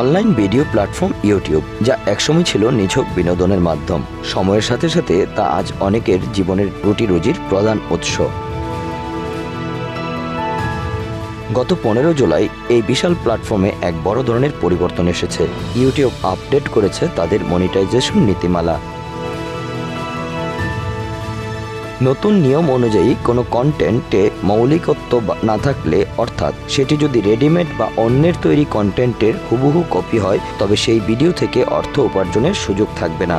Online video platform YouTube, যা একসময় ছিল নিছক বিনোদনের মাধ্যম, সময়ের সাথে সাথে তা আজ অনেকের জীবনের রুটি রুজির প্রধান উৎস। গত 15 জুলাই এই বিশাল প্ল্যাটফর্মে এক বড় ধরনের পরিবর্তন এসেছে। ইউটিউব আপডেট করেছে তাদের মনিটাইজেশন নীতিমালা। নতুন নিয়ম অনুযায়ী কোনো কন্টেন্টে মৌলিকত্ব না থাকলে, অর্থাৎ সেটি যদি রেডিমেড বা অন্যের তৈরি কন্টেন্টের হুবহু কপি হয়, তবে সেই ভিডিও থেকে অর্থ উপার্জনের সুযোগ থাকবে না।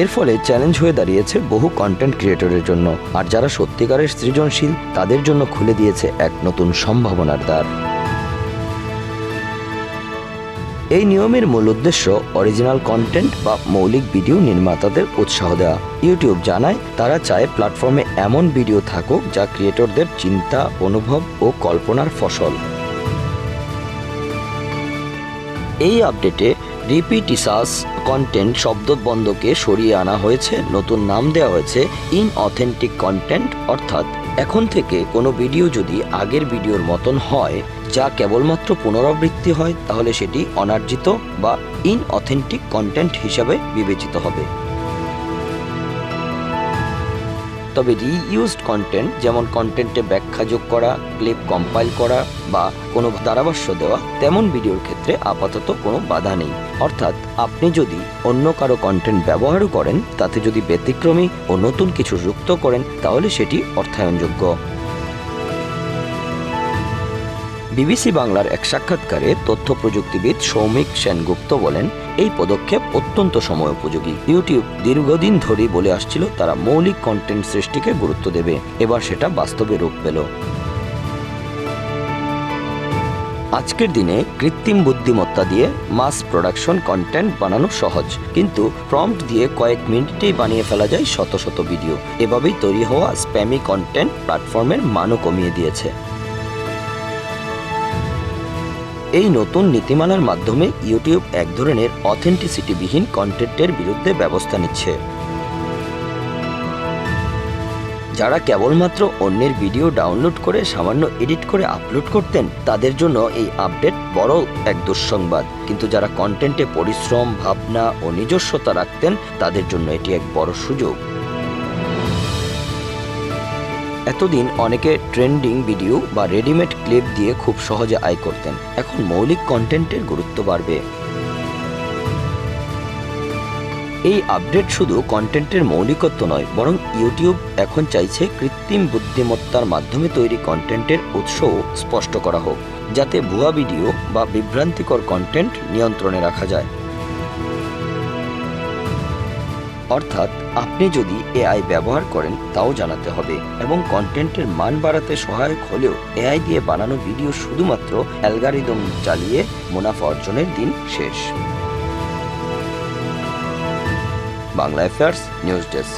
এর ফলে চ্যালেঞ্জ হয়ে দাঁড়িয়েছে বহু কন্টেন্ট ক্রিয়েটরের জন্য, আর যারা সত্যিকারের সৃজনশীল তাদের জন্য খুলে দিয়েছে এক নতুন সম্ভাবনার দ্বার। এই নিয়মের মূল উদ্দেশ্য অরিজিনাল কন্টেন্ট বা মৌলিক ভিডিও নির্মাতাদের উৎসাহ দেওয়া। ইউটিউব জানায় তারা চায় প্ল্যাটফর্মে এমন ভিডিও থাকুক যা ক্রিয়েটরদের চিন্তা, অনুভব ও কল্পনার ফসল। এই আপডেটে রিপিটিসাস কন্টেন্ট শব্দবন্ধকে সরিয়ে আনা হয়েছে, নতুন নাম দেওয়া হয়েছে ইনঅথেন্টিক কন্টেন্ট। অর্থাৎ এখন থেকে কোনো ভিডিও যদি আগের ভিডিওর মতন হয়, যা কেবলমাত্র পুনরাবৃত্তি হয়, তাহলে সেটি অনার্জিত বা ইনঅথেন্টিক কন্টেন্ট হিসাবে বিবেচিত হবে। তবে রিইউজড কন্টেন্ট, যেমন কন্টেন্টে ব্যাখ্যা যোগ করা, ক্লিপ কম্পাইল করা বা কোনো ধারাভাষ্য দেওয়া, তেমন ভিডিওর ক্ষেত্রে আপাতত কোনো বাধা নেই। অর্থাৎ আপনি যদি অন্য কারো কন্টেন্ট ব্যবহারও করেন, তাতে যদি ব্যতিক্রমী ও নতুন কিছু যুক্ত করেন, তাহলে সেটি অর্থায়নযোগ্য। বিবিসি বাংলার এক সাক্ষাৎকারে তথ্য প্রযুক্তিবিদ সৌমিক সেনগুপ্ত বলেন, এই পদক্ষেপ অত্যন্ত সময়োপযোগী। ইউটিউব দীর্ঘদিন ধরেই বলে আসছিল তারা মৌলিক কন্টেন্ট সৃষ্টিকে গুরুত্ব দেবে, এবার সেটা বাস্তবে রূপ পেল। আজকের দিনে কৃত্রিম বুদ্ধিমত্তা দিয়ে মাস প্রোডাকশন কন্টেন্ট বানানো সহজ, কিন্তু প্রম্পট দিয়ে কয়েক মিনিটেই বানিয়ে ফেলা যায় শত শত ভিডিও। এভাবেই তৈরি হওয়া স্প্যামি কন্টেন্ট প্ল্যাটফর্মের মানও কমিয়ে দিয়েছে। এই নতুন নীতিমালার মাধ্যমে ইউটিউব এক ধরনের অথেন্টিসিটিবিহীন কন্টেন্টের বিরুদ্ধে ব্যবস্থা নিচ্ছে। যারা কেবলমাত্র অন্যের ভিডিও ডাউনলোড করে সামান্য এডিট করে আপলোড করতেন, তাদের জন্য এই আপডেট বড় এক দুঃসংবাদ। কিন্তু যারা কন্টেন্টে পরিশ্রম, ভাবনা ও নিজস্বতা রাখতেন, তাদের জন্য এটি এক বড় সুযোগ। এতদিন অনেকে ট্রেন্ডিং ভিডিও বা রেডিমেড ক্লিপ দিয়ে খুব সহজে আয় করতেন, এখন মৌলিক কন্টেন্টের গুরুত্ব বাড়বে। এই আপডেট শুধু কন্টেন্টের মৌলিকত্ব নয়, বরং ইউটিউব এখন চাইছে কৃত্রিম বুদ্ধিমত্তার মাধ্যমে তৈরি কন্টেন্টের উৎসও স্পষ্ট করা হোক, যাতে ভুয়া ভিডিও বা বিভ্রান্তিকর কন্টেন্ট নিয়ন্ত্রণে রাখা যায়। অর্থাৎ আপনি যদি এআই ব্যবহার করেন তাও জানাতে হবে, এবং কন্টেন্টের মান বাড়াতে সহায়ক হলেও এআই দিয়ে বানানো ভিডিও শুধুমাত্র অ্যালগরিদম চালিয়ে মুনাফা অর্জনের দিন শেষ। Bangla affairs news desk.